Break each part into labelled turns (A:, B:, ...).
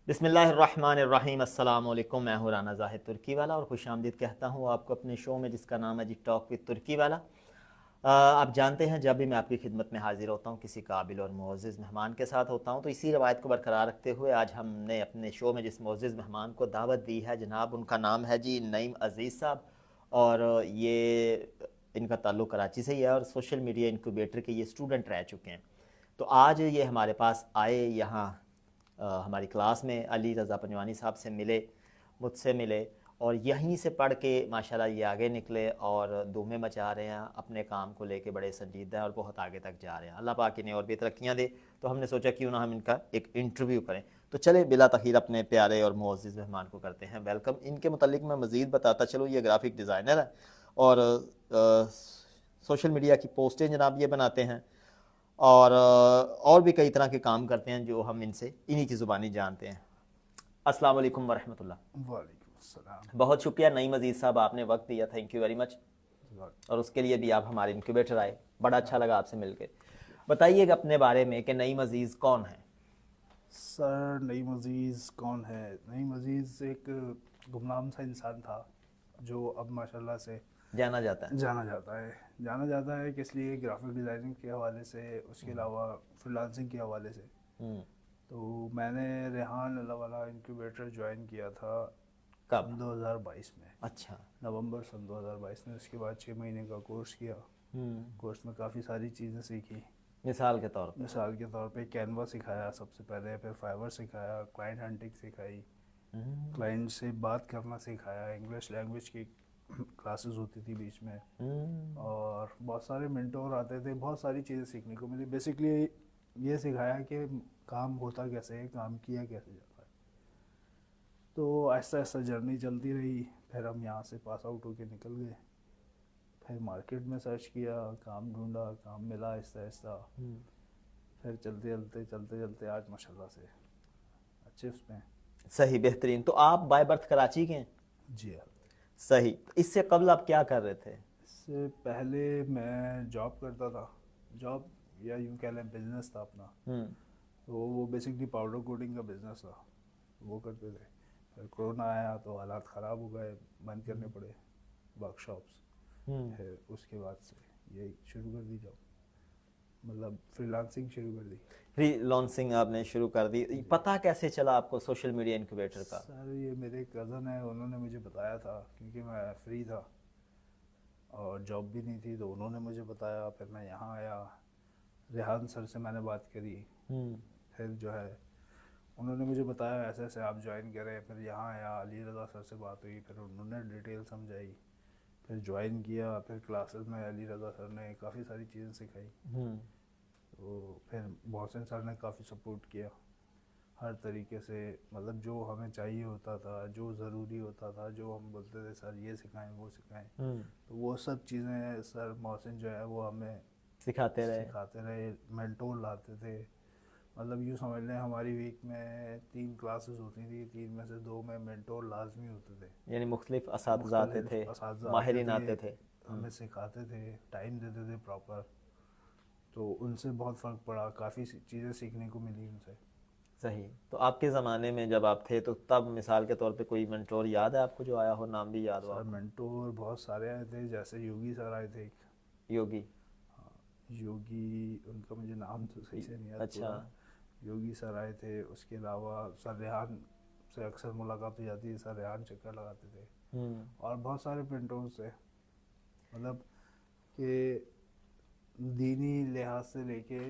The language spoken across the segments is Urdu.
A: بسم اللہ الرحمن الرحیم۔ السلام علیکم، میں ہوں رانا زاہد ترکی والا اور خوش آمدید کہتا ہوں آپ کو اپنے شو میں جس کا نام ہے جی ٹاک وتھ ترکی والا۔ آپ جانتے ہیں جب بھی میں آپ کی خدمت میں حاضر ہوتا ہوں کسی قابل اور معزز مہمان کے ساتھ ہوتا ہوں، تو اسی روایت کو برقرار رکھتے ہوئے آج ہم نے اپنے شو میں جس معزز مہمان کو دعوت دی ہے جناب، ان کا نام ہے جی نعیم عزیز صاحب، اور یہ ان کا تعلق کراچی سے ہی ہے اور سوشل میڈیا انکیوبیٹر کے یہ اسٹوڈنٹ رہ چکے ہیں۔ تو آج یہ ہمارے پاس آئے یہاں ہماری کلاس میں، علی رضا پنجوانی صاحب سے ملے، مجھ سے ملے، اور یہیں سے پڑھ کے ماشاءاللہ یہ آگے نکلے اور دھومیں مچا رہے ہیں، اپنے کام کو لے کے بڑے سنجیدہ ہیں اور بہت آگے تک جا رہے ہیں۔ اللہ پاک انہیں اور بھی ترقیاں دے۔ تو ہم نے سوچا کیوں نہ ہم ان کا ایک انٹرویو کریں۔ تو چلے بلا تاخیر اپنے پیارے اور معزز مہمان کو کرتے ہیں ویلکم۔ ان کے متعلق میں مزید بتاتا چلوں، یہ گرافک ڈیزائنر ہے اور سوشل میڈیا کی پوسٹیں جناب یہ بناتے ہیں، اور بھی کئی طرح کے کام کرتے ہیں جو ہم ان سے انہی کی زبانی جانتے ہیں۔ السلام علیکم ورحمۃ اللہ۔
B: وعلیکم السلام۔
A: بہت شکریہ نعیم عزیز صاحب، آپ نے وقت دیا، تھینک یو ویری مچ، اور اس کے لیے بھی آپ ہمارے انکیوبیٹر آئے، بڑا اچھا لگا آپ سے مل کے۔ بتائیے گا اپنے بارے میں کہ نعیم عزیز کون ہیں؟
B: سر نعیم عزیز کون ہے؟ نعیم عزیز ایک گمنام سا انسان تھا جو اب ماشاءاللہ سے
A: جانا جاتا ہے۔
B: جانا جاتا ہے کس لیے؟ گرافک ڈیزائننگ کے حوالے سے، اس کے علاوہ فری لانسنگ کے حوالے سے۔ تو میں نے ریحان اللہ والا انکیوبیٹر جوائن کیا تھا
A: کب؟
B: سن 2022 میں،
A: اچھا۔
B: نومبر سن 2022 میں۔ اس کے بعد 6 مہینے کا کورس کیا۔ کورس میں کافی ساری چیزیں سیکھی۔
A: مثال کے طور پہ؟
B: مثال کے طور پہ کینوا سکھایا سب سے پہلے، پھر فائبر سکھایا، کلائنٹ ہنٹنگ سکھائی، کلائنٹ سے بات کرنا سکھایا، انگلش لینگویج کی کلاسز ہوتی تھی بیچ میں، اور بہت سارے منٹور آتے تھے، بہت ساری چیزیں سیکھنے کو ملی۔ بیسکلی یہ سکھایا کہ کام ہوتا کیسے ہے، کام کیا کیسے جاتا ہے۔ تو آہستہ آہستہ جرنی چلتی رہی، پھر ہم یہاں سے پاس آؤٹ ہو کے نکل گئے، پھر مارکیٹ میں سرچ کیا، کام ڈھونڈا، کام ملا آہستہ آہستہ، پھر چلتے چلتے آج ماشاءاللہ سے اچھے اس میں۔
A: صحیح، بہترین۔ تو آپ بائی برتھ کراچی کے ہیں؟
B: جی ہاں۔
A: صحیح۔ اس سے قبل آپ کیا کر رہے تھے؟
B: اس سے پہلے میں جاب کرتا تھا، جاب یا یوں کہہ لیں بزنس تھا اپنا۔ تو وہ بیسکلی پاؤڈر کوٹنگ کا بزنس تھا، وہ کرتے تھے۔ پھر کرونا آیا تو حالات خراب ہو گئے، بند کرنے پڑے ورک شاپس۔ پھر اس کے بعد سے یہ شروع کر دی جاب، مطلب فری لانسنگ شروع کر دی۔
A: فری لانسنگ آپ نے شروع کر دی۔ پتہ کیسے چلا آپ کو سوشل میڈیا انکیوبیٹر کا؟
B: سر یہ میرے کزن ہیں، انہوں نے مجھے بتایا تھا، کیونکہ میں فری تھا اور جاب بھی نہیں تھی، تو انہوں نے مجھے بتایا۔ پھر میں یہاں آیا، ریحان سر سے میں نے بات کری، پھر جو ہے انہوں نے مجھے بتایا ایسے ایسے آپ جوائن کریں۔ پھر یہاں آیا، علی رضا سر سے بات ہوئی، پھر انہوں نے ڈیٹیل سمجھائی، پھر جوائن کیا۔ پھر کلاسز میں علی رضا سر نے کافی ساری چیزیں سکھائی، تو پھر محسن سر نے کافی سپورٹ کیا ہر طریقے سے، مطلب جو ہمیں چاہیے ہوتا تھا، جو ضروری ہوتا تھا، جو ہم بولتے تھے سر یہ سکھائیں وہ سکھائیں، تو وہ سب چیزیں سر محسن جو ہے وہ ہمیں
A: سکھاتے
B: رہے، مینٹور لاتے تھے۔ مطلب یوں سمجھ لیں ہماری ویک میں 3 کلاسز ہوتی تھی، 3 میں سے 2 میں مینٹور لازمی ہوتے تھے،
A: یعنی مختلف اساتذہ آتے تھے،
B: اساتذہ
A: ماہرین آتے تھے،
B: ہمیں سکھاتے تھے، ٹائم دیتے تھے پراپر۔ تو ان سے بہت فرق پڑا، کافی چیزیں سیکھنے کو ملی ان سے۔
A: صحیح۔ تو آپ کے زمانے میں جب آپ تھے تو تب مثال کے طور پہ کوئی منٹور یاد ہے آپ کو جو آیا ہو، نام بھی یاد ہو
B: سر
A: آپ کو؟
B: مینٹور بہت سارے آئے تھے، جیسے یوگی سر آئے تھے ایک،
A: یوگی؟
B: یوگی ان کا مجھے نام تو صحیح سے نہیں یاد پورا۔ یوگی سر آئے تھے، اس کے علاوہ سر ریحان سے اکثر ملاقات ہو جاتی ہے، سر ریحان چکر لگاتے تھے، اور بہت سارے مینٹورز تھے، مطلب کہ دینی لحاظ سے لے کے،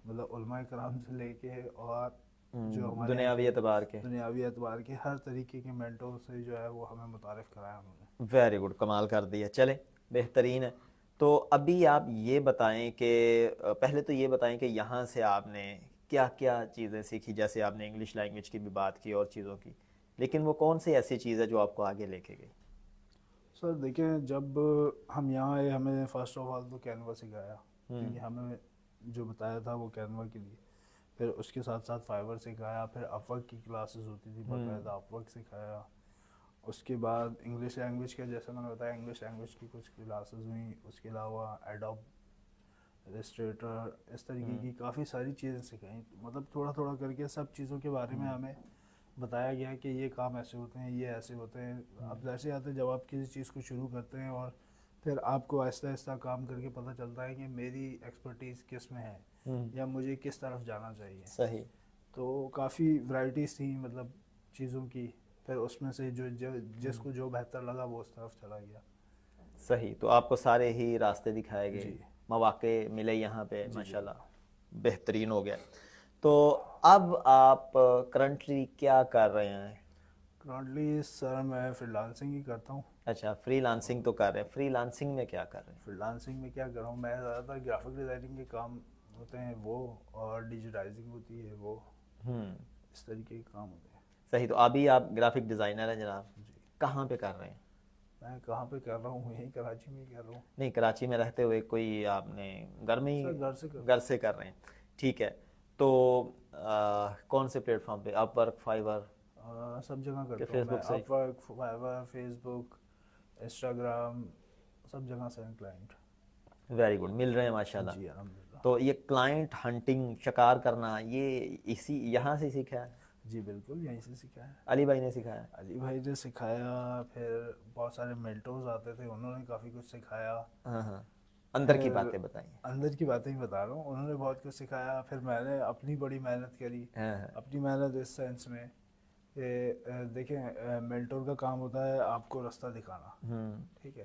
B: مطلب علماء کرام سے لے کے، اور جو ہمارے
A: دنیاوی اعتبار کے،
B: دنیاوی اعتبار کے ہر طریقے کے مینٹور سے جو ہے وہ ہمیں متعارف کرایا انہوں نے۔
A: ویری گڈ، کمال کر دیا، چلیں بہترین ہے۔ تو ابھی آپ یہ بتائیں کہ پہلے تو یہ بتائیں کہ یہاں سے آپ نے کیا کیا چیزیں سیکھی، جیسے آپ نے انگلش لینگویج کی بھی بات کی اور چیزوں کی، لیکن وہ کون سی ایسی چیز ہے جو آپ کو آگے لے کے گئی؟
B: سر دیکھیں، جب ہم یہاں آئے ہمیں فرسٹ آف آل تو کینوا سکھایا، کیونکہ ہمیں جو بتایا تھا وہ کینوا کے لیے۔ پھر اس کے ساتھ ساتھ فائبر سکھایا، پھر اپ ورک کی کلاسز ہوتی تھی باقاعدہ، اپ ورک سکھایا۔ اس کے بعد انگلش لینگویج کا، جیسے میں نے بتایا انگلش لینگویج کی کچھ کلاسز ہوئیں۔ اس کے علاوہ ایڈوب السٹریٹر، اس طریقے کی کافی ساری چیزیں سکھائیں، مطلب تھوڑا تھوڑا کر کے سب چیزوں کے بارے میں ہمیں بتایا گیا کہ یہ کام ایسے ہوتے ہیں، یہ ایسے ہوتے ہیں. اب جیسے آتے جب آپ کسی چیز کو شروع کرتے ہیں اور پھر آپ کو آہستہ آہستہ کام کر کے پتہ چلتا ہے کہ میری ایکسپرٹیز کس میں ہے یا مجھے کس طرف جانا چاہیے.
A: صحیح.
B: تو کافی ورائٹیز تھیں مطلب چیزوں کی. پھر اس میں سے جس کو جو بہتر لگا وہ اس طرف چلا گیا.
A: صحیح. تو آپ کو سارے ہی راستے دکھائے گئے,
B: جی
A: مواقع ملے یہاں پہ,
B: جی
A: ماشاءاللہ بہترین ہو گیا. تو اب آپ کرنٹلی کیا کر رہے ہیں؟
B: کرنٹلی سر میں فری لانسنگ ہی کرتا ہوں.
A: اچھا, فری لانسنگ تو کر رہے ہیں. فری لانسنگ میں کیا کر رہے
B: فری لانسنگ میں کیا کر رہا ہوں میں, زیادہ تر گرافک ڈیزائننگ کے کام ہوتے ہیں وہ, اور ڈیجیٹائزنگ ہوتی ہے وہ,
A: ہیں؟
B: اس طریقے کے کام ہوتے ہیں.
A: صحیح. تو ابھی آپ گرافک ڈیزائنر ہیں جناب,
B: جی
A: کہاں پہ کر رہے ہیں؟
B: میں کہاں پہ کر رہا ہوں, یہیں کراچی میں ہی کر رہا ہوں.
A: نہیں, کراچی میں رہتے ہوئے کوئی آپ نے گھر میں ہی,
B: سر گھر سے کر
A: گھر سے کر رہے ہیں. ٹھیک ہے. تو کون سے پلیٹ فارم پہ؟ اپ ورک, فائیور,
B: سب جگہ
A: کہ
B: کرتا ہوں
A: فیس
B: میں.
A: بک سے؟
B: اپ ورک, فائیور, فیس بک, انسٹاگرام, سب جگہ سے ہیں کلائنٹ.
A: ویری گڈ, مل رہے ہیں ماشاءاللہ.
B: جی الحمدللہ.
A: تو یہ کلائنٹ ہنٹنگ, شکار کرنا, یہ یہاں سے سیکھا ہے؟
B: جی بالکل یہیں سے سیکھا ہے.
A: علی بھائی نے سکھایا؟
B: علی بھائی نے سکھایا, پھر بہت سارے مینٹورز آتے تھے انہوں نے کافی کچھ سکھایا.
A: ہاں ہاں, اندر کی
B: پھر
A: باتیں بتائیں.
B: اندر کی باتیں ہی بتا رہا ہوں, انہوں نے بہت کچھ سکھایا. پھر میں نے اپنی بڑی محنت کری.
A: ہاں ہاں.
B: اپنی محنت اس سینس میں کہ دیکھیں مینٹور کا کام ہوتا ہے آپ کو رستہ دکھانا. ٹھیک ہے,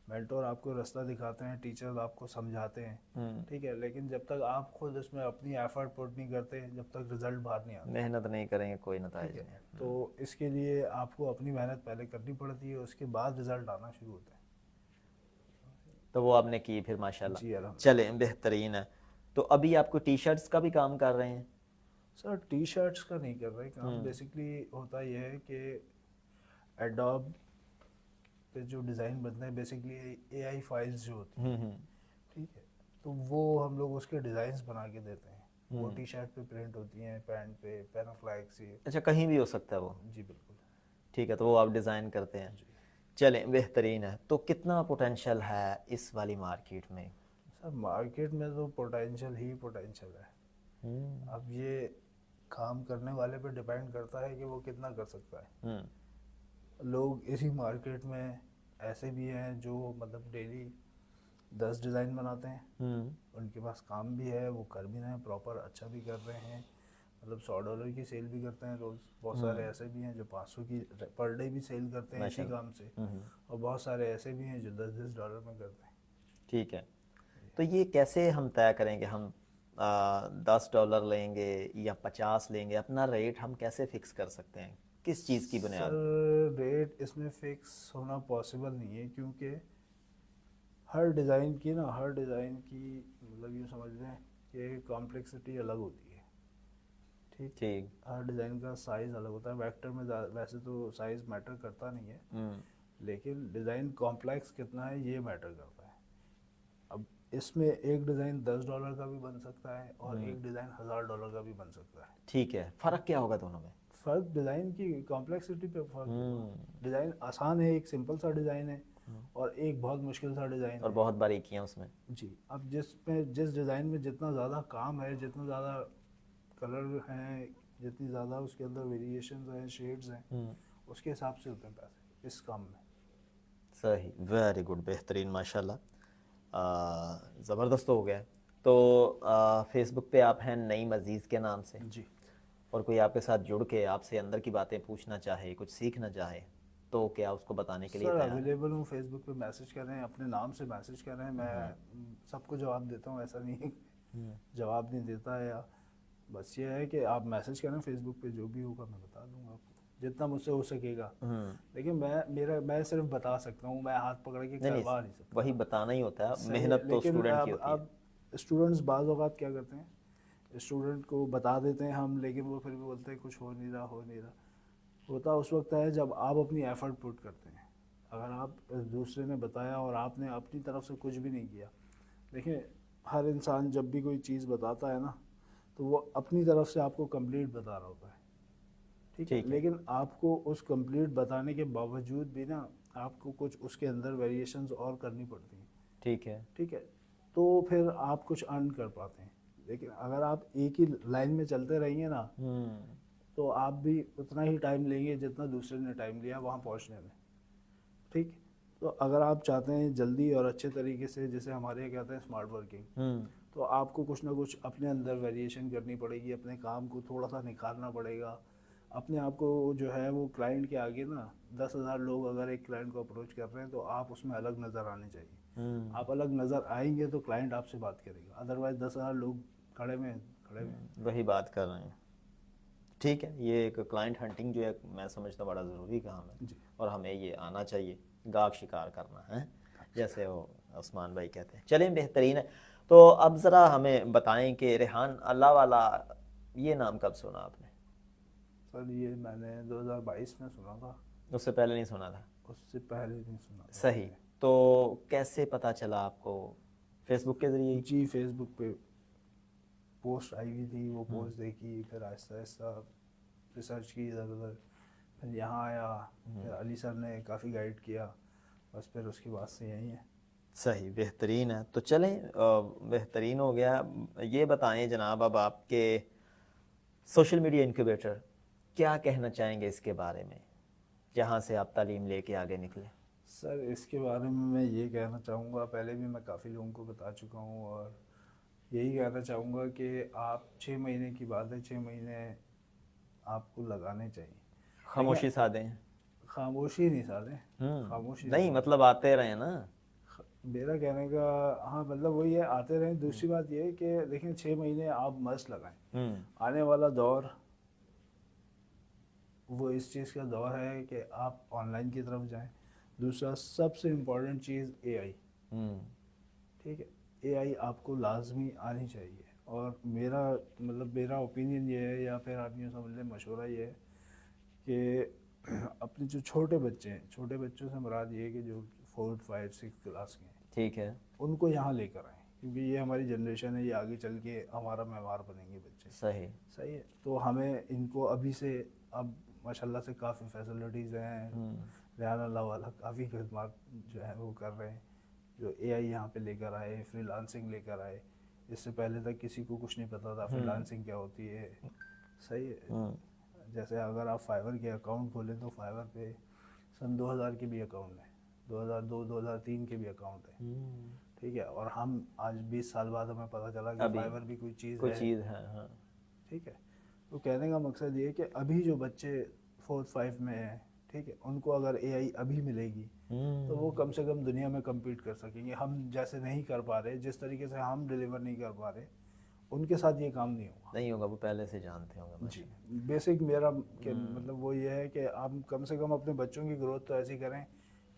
B: مینٹور آپ کو رستہ دکھاتے ہیں, ٹیچرز آپ کو سمجھاتے ہیں. ٹھیک ہے, لیکن جب تک آپ خود اس میں اپنی ایفرٹ پٹ نہیں کرتے, جب تک رزلٹ باہر نہیں آتا.
A: محنت نہیں کریں گے کوئی نتائج
B: ٹھیک ہے,
A: نہیں.
B: تو اس کے لیے آپ کو اپنی محنت پہلے کرنی پڑتی ہے, اس کے بعد رزلٹ آنا شروع ہوتا ہے.
A: تو وہ آپ نے کی پھر ماشاءاللہ.
B: جی الحمد
A: چلیں بہترین ہے. تو ابھی آپ کو ٹی شرٹس کا بھی کام کر رہے ہیں؟
B: سر ٹی شرٹس کا نہیں کر رہے کام. بیسکلی ہوتا یہ ہے کہ ایڈوب پہ جو ڈیزائن بنتے ہیں بیسکلی اے آئی فائلز جو ہوتی ہیں, ٹھیک ہے, تو وہ ہم لوگ اس کے ڈیزائنس بنا کے دیتے ہیں. وہ ٹی شرٹ پہ پرنٹ ہوتی ہیں, پینٹ پہ, پینافلیک سے.
A: اچھا, کہیں بھی ہو سکتا ہے وہ؟
B: جی بالکل.
A: ٹھیک ہے, تو وہ آپ ڈیزائن کرتے ہیں.
B: جی
A: چلیں بہترین ہے. تو کتنا پوٹینشیل ہے اس والی مارکیٹ میں؟
B: سر مارکیٹ میں تو پوٹینشیل ہی پوٹینشیل ہے. اب یہ کام کرنے والے پہ ڈیپینڈ کرتا ہے کہ وہ کتنا کر سکتا ہے. لوگ اسی مارکیٹ میں ایسے بھی ہیں جو مطلب ڈیلی 10 ڈیزائن بناتے ہیں, ان کے پاس کام بھی ہے, وہ کر بھی رہے ہیں پراپر, اچھا بھی کر رہے ہیں, مطلب $100 کی سیل بھی کرتے ہیں روز. بہت سارے ایسے بھی ہیں جو 500 کی پر ڈے بھی سیل کرتے ہیں اسی کام سے, اور بہت سارے ایسے بھی ہیں جو $10 میں کرتے ہیں.
A: ٹھیک ہے. تو یہ کیسے ہم طے کریں کہ ہم $10 لیں گے یا 50 لیں گے؟ اپنا ریٹ ہم کیسے فکس کر سکتے ہیں, کس چیز کی بنیاد؟
B: سر ریٹ اس میں فکس ہونا پاسبل نہیں ہے, کیونکہ ہر ڈیزائن کی مطلب یوں سمجھ لیں کہ کمپلیکسٹی الگ ہوتی ہے. ٹھیک, ہر ڈیزائن کا سائز الگ ہوتا ہے. ویکٹر میں ویسے تو سائز میٹر کرتا نہیں ہے, لیکن ڈیزائن کمپلیکس کتنا ہے یہ میٹر کرتا ہے. اب اس میں ایک ڈیزائن $10 کا بھی بن سکتا ہے اور ایک ڈیزائن $1000 کا بھی بن سکتا ہے.
A: ٹھیک ہے, فرق کیا ہوگا دونوں میں؟
B: فرق ڈیزائن کی کمپلیکسٹی پہ فرق ہوگا. ڈیزائن آسان ہے, ایک سمپل سا ڈیزائن ہے, اور ایک بہت مشکل سا ڈیزائن ہے,
A: اور بہت باریکیاں اس میں.
B: جی. اب جس ڈیزائن میں جتنا زیادہ کام ہے, جتنا زیادہ کلر ہیں, جتنی زیادہ اس کے اندر ویریشنز ہیں, شیڈز ہیں, اس کے حساب سے ہوتے ہیں پیسے اس کام میں.
A: صحیح, ویری گڈ, بہترین ماشاءاللہ, زبردست ہو گیا. تو فیس بک پہ آپ ہیں نعیم عزیز کے نام سے,
B: جی.
A: اور کوئی آپ کے ساتھ جڑ کے آپ سے اندر کی باتیں پوچھنا چاہے, کچھ سیکھنا چاہے, تو کیا اس کو بتانے کے لیے
B: سر
A: تیار ہیں؟
B: اویلیبل ہوں, فیس بک پہ میسج کر رہے ہیں, اپنے نام سے میسج کر رہے ہیں, میں سب کو جواب دیتا ہوں, ایسا نہیں جواب نہیں دیتا ہے. بس یہ ہے کہ آپ میسج کریں فیس بک پہ, جو بھی ہوگا میں بتا دوں گا آپ کو جتنا مجھ سے ہو سکے گا. لیکن میں صرف بتا سکتا ہوں, میں ہاتھ پکڑ کے کروا نہیں سکتا.
A: وہی بتانا ہی ہوتا ہے,
B: صحیح ہے,
A: محنت تو
B: لیکن
A: اسٹوڈنٹ کی ہوتی ہے.
B: اب اسٹوڈنٹس بعض اوقات کیا کرتے ہیں, اسٹوڈنٹ کو بتا دیتے ہیں ہم, لیکن وہ پھر بھی بولتے ہیں کچھ ہو نہیں رہا. ہوتا اس وقت ہے جب آپ اپنی ایفرٹ پٹ کرتے ہیں. اگر آپ دوسرے نے بتایا اور آپ نے اپنی طرف سے کچھ بھی نہیں کیا, دیکھیں ہر انسان جب بھی کوئی چیز بتاتا ہے نا, تو وہ اپنی طرف سے آپ کو کمپلیٹ بتا رہا ہوتا ہے. ٹھیک ہے, لیکن آپ کو اس کمپلیٹ بتانے کے باوجود بھی نا آپ کو کچھ اس کے اندر ویریشنز اور کرنی پڑتی ہیں.
A: ٹھیک ہے,
B: ٹھیک ہے, تو پھر آپ کچھ ارن کر پاتے ہیں. لیکن اگر آپ ایک ہی لائن میں چلتے رہیں گے نا, تو آپ بھی اتنا ہی ٹائم لیں گے جتنا دوسرے نے ٹائم لیا وہاں پہنچنے میں. ٹھیک. تو اگر آپ چاہتے ہیں جلدی اور اچھے طریقے سے, جیسے ہمارے یہاں کہتے ہیں اسمارٹ ورکنگ, تو آپ کو کچھ نہ کچھ اپنے اندر ویریشن کرنی پڑے گی, اپنے کام کو تھوڑا سا نکھارنا پڑے گا, اپنے آپ کو جو ہے وہ کلائنٹ کے آگے نا 10,000 لوگ اگر ایک کلائنٹ کو اپروچ کر رہے ہیں تو آپ اس میں الگ نظر آنے چاہیے. آپ الگ نظر آئیں گے تو کلائنٹ آپ سے بات کرے گا, ادروائز 10,000 لوگ کھڑے میں
A: وہی بات کر رہے ہیں. ٹھیک ہے, یہ ایک کلائنٹ ہنٹنگ جو ہے میں سمجھتا بڑا ضروری کام ہے, اور ہمیں یہ آنا چاہیے, گاہک شکار کرنا ہے جیسے وہ عثمان بھائی کہتے ہیں. چلیں بہترین ہے. تو اب ذرا ہمیں بتائیں کہ ریحان اللہ والا یہ نام کب سنا آپ نے؟
B: سر یہ میں نے 2022 میں سنا تھا.
A: اس سے پہلے نہیں سنا تھا؟
B: اس سے پہلے نہیں سنا تھا.
A: صحیح. تو کیسے پتہ چلا آپ کو؟ فیس بک کے ذریعے؟
B: جی فیس بک پہ پوسٹ آئی ہوئی تھی, وہ پوسٹ دیکھی, پھر آہستہ آہستہ ریسرچ کی ادھر ادھر, پھر یہاں آیا, پھر علی سر نے کافی گائیڈ کیا, بس پھر اس کے بعد سے یہی ہے.
A: صحیح, بہترین ہے. تو چلیں بہترین ہو گیا. یہ بتائیں جناب اب آپ کے سوشل میڈیا انکیوبیٹر کیا کہنا چاہیں گے اس کے بارے میں, جہاں سے آپ تعلیم لے کے آگے نکلے؟
B: سر اس کے بارے میں یہ کہنا چاہوں گا, پہلے بھی میں کافی لوگوں کو بتا چکا ہوں, اور یہی کہنا چاہوں گا کہ آپ 6 مہینے کی بات ہے, 6 مہینے آپ کو لگانے چاہیے.
A: خاموشی سادے ہیں؟
B: خاموشی نہیں سادے, خاموشی
A: نہیں مطلب آتے رہے نا.
B: میرا کہنے کا ہاں مطلب وہی ہے, آتے رہیں. دوسری بات یہ ہے کہ دیکھیں 6 مہینے آپ مست لگائیں. آنے والا دور وہ اس چیز کا دور ہے کہ آپ آن لائن کی طرف جائیں. دوسرا سب سے امپورٹنٹ چیز اے آئی. ٹھیک ہے, اے آئی آپ کو لازمی آنی چاہیے. اور میرا مطلب میرا اوپینین یہ ہے, یا پھر آپ یوں سمجھ لیں مشورہ یہ ہے کہ اپنے جو چھوٹے بچے ہیں, چھوٹے بچوں سے مراد یہ ہے کہ جو 4, 5, 6 کلاس کے ہیں,
A: ٹھیک ہے,
B: ان کو یہاں لے کر آئیں, کیونکہ یہ ہماری جنریشن ہے, یہ آگے چل کے ہمارا معمار بنیں گے بچے.
A: صحیح
B: صحیح ہے. تو ہمیں ان کو ابھی سے, اب ماشاء اللہ سے کافی فیسلٹیز ہیں, ریحان اللہ والا کافی خدمات جو ہیں وہ کر رہے ہیں, جو اے آئی یہاں پہ لے کر آئے, فری لانسنگ لے کر آئے. اس سے پہلے تک کسی کو کچھ نہیں پتا تھا فری لانسنگ کیا ہوتی ہے. صحیح ہے. جیسے اگر آپ فائور کے اکاؤنٹ کھولیں تو فائور پہ سن 2000 کے بھی اکاؤنٹ ہیں, 2002 2003 کے بھی اکاؤنٹ ہیں. ٹھیک ہے, اور ہم آج 20 سال بعد ہمیں پتہ چلا کہ فائور بھی کوئی چیز ہے. ٹھیک ہے. تو کہنے کا مقصد یہ ہے کہ ابھی جو بچے 4, 5 میں ہیں, ٹھیک ہے, ان کو اگر اے آئی ابھی ملے گی تو وہ کم سے کم دنیا میں کمپیٹ کر سکیں گے. ہم جیسے نہیں کر پا رہے, جس طریقے سے ہم ڈیلیور نہیں کر پا رہے, ان کے ساتھ یہ کام نہیں ہوگا.
A: وہ پہلے سے جانتے ہوں گے.
B: جی بیسک میرا مطلب وہ یہ ہے کہ آپ کم سے کم اپنے بچوں کی گروتھ تو ایسی کریں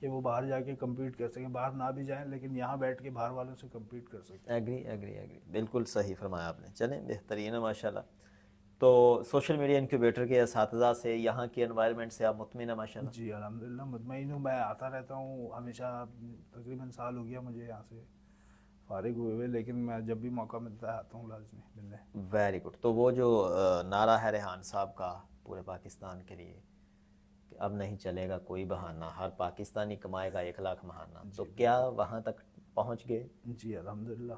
B: کہ وہ باہر جا کے کمپیٹ کر سکیں. باہر نہ بھی جائیں لیکن یہاں بیٹھ کے باہر والوں سے کمپیٹ کر سکیں.
A: ایگری, بالکل صحیح فرمایا آپ نے. چلیں بہترین ہے ماشاء اللہ. تو سوشل میڈیا انکیوبیٹر کے اساتذہ سے, یہاں کے انوائرمنٹ سے آپ مطمئن ہیں ماشاء اللہ؟
B: جی الحمدللہ مطمئن ہوں. میں آتا رہتا ہوں ہمیشہ, تقریباً سال ہو گیا مجھے یہاں سے فارغ ہوئے, لیکن میں جب بھی موقع ملتا ہے آتا ہوں لازمی ملنے.
A: Very good. تو وہ جو نعرہ ہے ریحان صاحب کا پورے پاکستان کے لیے کہ اب نہیں چلے گا کوئی بہانہ, ہر پاکستانی کمائے گا 1 لاکھ ماہانہ, تو کیا وہاں تک پہنچ گئے؟
B: جی الحمدللہ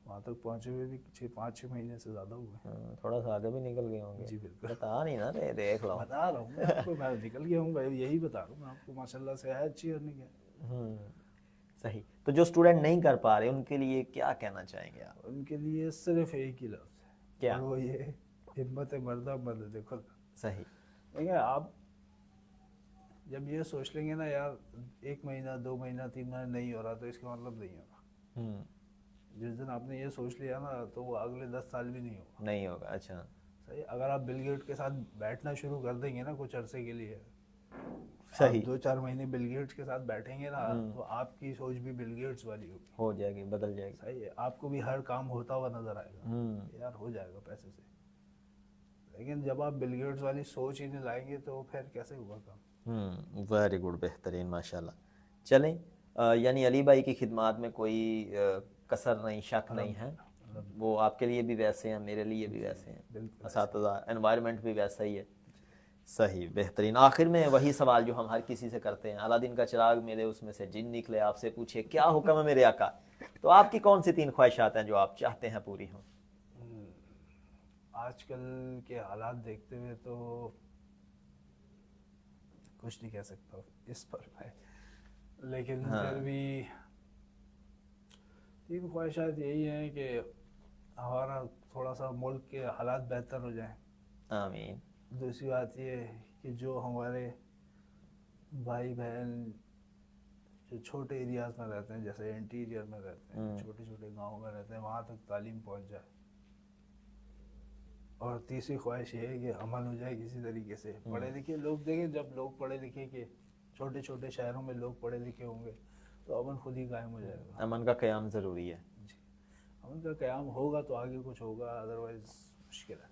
B: وہاں تک پہنچے ہوئے بھی 5-6 مہینے سے زیادہ ہوئے.
A: تھوڑا سا آگے بھی نکل گئے ہوں گے.
B: جی بالکل.
A: بتا نہیں نا رہے, دیکھ لو.
B: بتا رہا ہوں میں آپ کو, میں نکل گیا ہوں بھائی, یہی بتا رہا ہوں میں آپ کو. ماشاء اللہ سے ہے اچھی ارننگ ہے.
A: صحیح. تو جو اسٹوڈنٹ نہیں کر پا رہے ان کے لیے کیا کہنا چاہیں گے آپ؟
B: ان کے لیے صرف ایک ہی لفظ ہے,
A: کیا؟
B: وہ یہ ہمت مردہ مدد خود.
A: صحیح.
B: دیکھیں آپ جب یہ سوچ لیں گے نا یار 1 مہینہ 2 مہینہ 3 مہینہ نہیں ہو رہا, تو اس کا مطلب نہیں ہوگا. جس دن آپ نے یہ سوچ لیا نا تو وہ اگلے 10 سال بھی نہیں ہوگا.
A: اچھا
B: صحیح. اگر آپ بل گیٹ کے ساتھ بیٹھنا شروع کر دیں گے نا کچھ عرصے کے لیے,
A: صحیح,
B: 2-4 مہینے بل گیٹس کے ساتھ بیٹھیں گے نا تو آپ کی سوچ بھی بل گیٹس والی ہوگی,
A: ہو جائے گی, بدل جائے گی.
B: صحیح ہے. آپ کو بھی ہر کام ہوتا ہوا نظر آئے گا, یار ہو جائے گا پیسے سے. لیکن جب آپ بل گیٹس والی سوچ ہی نہیں لائیں گے تو پھر کیسے ہوگا کام.
A: ویری گڈ, بہترین ماشاء اللہ. چلیں یعنی علی بھائی کی خدمات میں کوئی کسر نہیں, شک نہیں ہے. وہ آپ کے لیے بھی ویسے ہیں, میرے لیے بھی ویسے ہیں, اساتذہ انوائرمنٹ بھی ویسا ہی ہے. صحیح, بہترین. آخر میں وہی سوال جو ہم ہر کسی سے کرتے ہیں, الادین کا چراغ ملے اس میں سے جن نکلے, آپ سے پوچھے کیا حکم ہے میرے آقا, تو آپ کی کون سی 3 خواہشات ہیں جو آپ چاہتے ہیں پوری ہوں؟
B: آج کل کے حالات دیکھتے ہوئے تو کچھ نہیں کہہ سکتا اس پر میں، لیکن پھر بھی تین خواہشات یہی ہیں کہ ہمارا تھوڑا سا ملک کے حالات بہتر ہو جائیں.
A: آمین.
B: دوسری بات یہ ہے کہ جو ہمارے بھائی بہن جو چھوٹے ایریاز میں رہتے ہیں، جیسے انٹیریئر میں رہتے ہیں، چھوٹے چھوٹے گاؤں میں رہتے ہیں، وہاں تک تعلیم پہنچ جائے. اور تیسری خواہش یہ ہے کہ امن ہو جائے کسی طریقے سے. پڑھے لکھے لوگ دیکھیں، جب لوگ پڑھے لکھے کے چھوٹے چھوٹے شہروں میں لوگ پڑھے لکھے ہوں گے تو امن خود ہی قائم ہو جائے گا.
A: امن کا قیام ضروری ہے.
B: جی، امن کا قیام ہوگا تو آگے کچھ ہوگا، ادروائز مشکل ہے.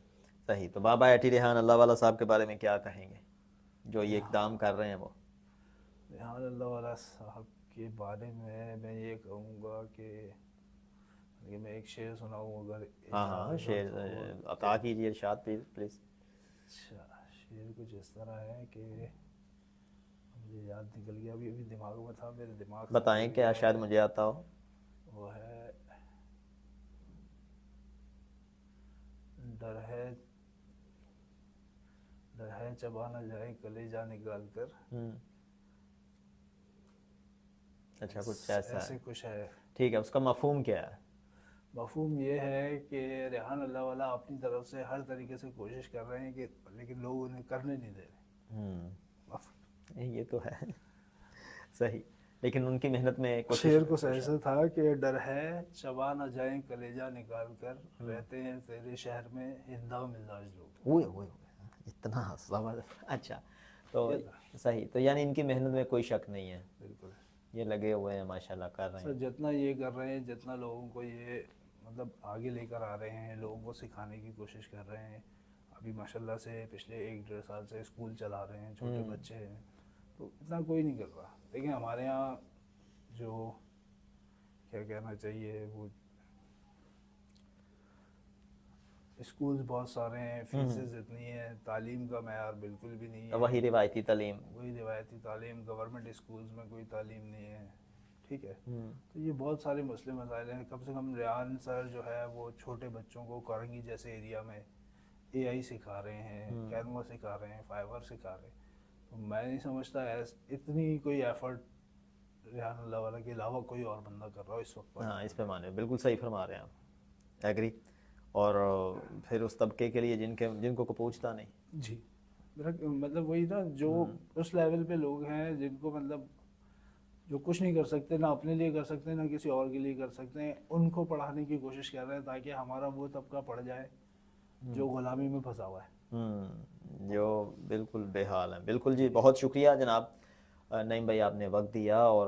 A: صحیح. تو بابا ایٹی ریحان اللہ والا صاحب کے بارے میں کیا کہیں گے جو یہ اقدام کر رہے ہیں؟ وہ
B: ریحان اللہ والا صاحب کے بارے میں یہ کہوں گا کہ میں ایک شعر سناؤں اگر
A: ہاں شعر عطا کیجیے، ارشاد پلیز.
B: اچھا، شعر کچھ اس طرح ہے کہ مجھے یاد نکل گیا، ابھی دماغ میں تھا، میرے دماغ سے
A: بتائیں کیا شاید مجھے آتا ہو.
B: وہ ہے ڈر ہے چبا نہ جائے کلیجہ نکال کر.
A: اچھا کچھ ایسا
B: ایسے کچھ ہے.
A: ٹھیک ہے، اس کا مفہوم کیا ہے؟
B: مفہوم یہ ہے کہ ریحان اللہ والا اپنی طرف سے ہر طریقے سے کوشش کر رہے ہیں کہ لیکن لوگ انہیں کرنے نہیں دے رہے.
A: یہ تو ہے صحیح، لیکن ان کی محنت میں
B: شعر کچھ ایسا تھا کہ ڈر ہے چبا نہ جائیں کلیجہ نکال کر، رہتے ہیں تیرے شہر میں ہندو مزاج لوگ.
A: وہ اتنا زبردست. اچھا تو صحیح، تو یعنی ان کی محنت میں کوئی شک نہیں ہے.
B: بالکل
A: یہ لگے ہوئے ہیں ماشاءاللہ، کر رہے ہیں.
B: جتنا یہ کر رہے ہیں، جتنا لوگوں کو یہ مطلب آگے لے کر آ رہے ہیں، لوگوں کو سکھانے کی کوشش کر رہے ہیں. ابھی ماشاءاللہ سے پچھلے 1-1.5 سال سے اسکول چلا رہے ہیں، چھوٹے بچے ہیں، تو اتنا کوئی نہیں کر رہا. لیکن ہمارے یہاں جو کیا کہنا چاہیے، وہ اسکولز بہت سارے ہیں، فیسز اتنی ہیں، تعلیم کا معیار بالکل بھی نہیں ہے.
A: وہی روایتی تعلیم،
B: گورنمنٹ اسکولز میں کوئی تعلیم نہیں ہے. ٹھیک ہے، تو یہ بہت سارے مسئلے مسائل ہیں. کم سے کم ریحان سر جو ہے وہ چھوٹے بچوں کو کورنگی جیسے ایریا میں AI سکھا رہے ہیں، کینوا سکھا رہے ہیں، فائبر سکھا رہے ہیں. تو میں نہیں سمجھتا اتنی کوئی ایفرٹ ریحان اللہ والا کے علاوہ کوئی اور بندہ کر رہا ہو اس وقت.
A: ہاں اس پہ مانے بالکل صحیح فرما رہے ہیں آپ، ایگری. اور پھر اس طبقے کے لیے جن کو پوچھتا نہیں.
B: جی، میرا مطلب وہی تھا، جو اس لیول پہ لوگ ہیں جن کو مطلب جو کچھ نہیں کر سکتے، نہ اپنے لیے کر سکتے نہ کسی اور کے لیے کر سکتے ہیں، ان کو پڑھانے کی کوشش کر رہے ہیں تاکہ ہمارا وہ طبقہ پڑھ جائے جو غلامی میں پھنسا ہوا ہے،
A: جو بالکل بے حال ہیں. بالکل جی، بہت شکریہ جناب نعیم بھائی، آپ نے وقت دیا. اور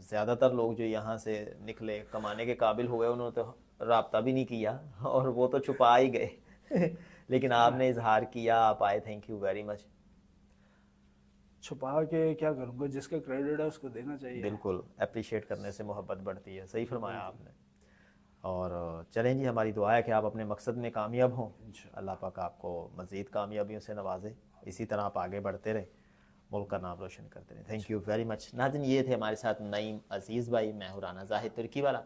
A: زیادہ تر لوگ جو یہاں سے نکلے کمانے کے قابل ہوئے، انہوں نے تو رابطہ بھی نہیں کیا اور وہ تو چھپا ہی گئے لیکن آپ نے اظہار کیا، آپ آئے، تھینک یو ویری مچ.
B: چھپا کے کیا کروں گا، جس کا کریڈٹ ہے اس کو دینا چاہیے.
A: بالکل، اپریشیٹ کرنے سے محبت بڑھتی ہے. صحیح فرمایا آپ نے. اور چلیں جی، ہماری دعا ہے کہ آپ اپنے مقصد میں کامیاب ہوں. اللہ پاک آپ کو مزید کامیابیوں سے نوازے. اسی طرح آپ آگے بڑھتے رہیں، ملک کا نام روشن کرتے رہیں. Thank you very much. ناظرین، یہ تھے ہمارے ساتھ نعیم عزیز بھائی. میں ہوں رانا زاہد ترکی والا.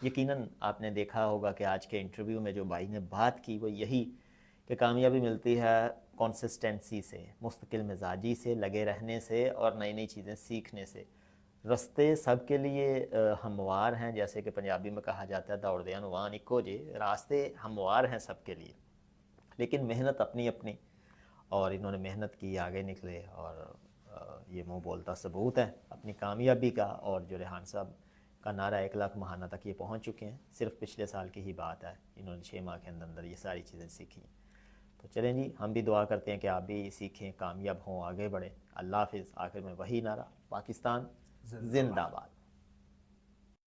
A: یقیناً آپ نے دیکھا ہوگا کہ آج کے انٹرویو میں جو بھائی نے بات کی وہ یہی کہ کامیابی ملتی ہے کنسسٹنسی سے، مستقل مزاجی سے، لگے رہنے سے اور نئی نئی چیزیں سیکھنے سے. رستے سب کے لیے ہموار ہیں، جیسے کہ پنجابی میں کہا جاتا ہے دوڑ دیاں وان اکو جے. راستے ہموار ہیں سب کے لیے، لیکن محنت اپنی اپنی. اور انہوں نے محنت کی، آگے نکلے، اور یہ منہ بولتا ثبوت ہے اپنی کامیابی کا. اور جو ریحان صاحب کا نعرہ 1 لاکھ ماہانہ تک یہ پہنچ چکے ہیں. صرف پچھلے سال کی ہی بات ہے، انہوں نے 6 ماہ کے اندر یہ ساری چیزیں سیکھی. تو چلیں جی، ہم بھی دعا کرتے ہیں کہ آپ بھی سیکھیں، کامیاب ہوں، آگے بڑھیں. اللہ حافظ. آخر میں وہی نعرہ، پاکستان زندہ باد.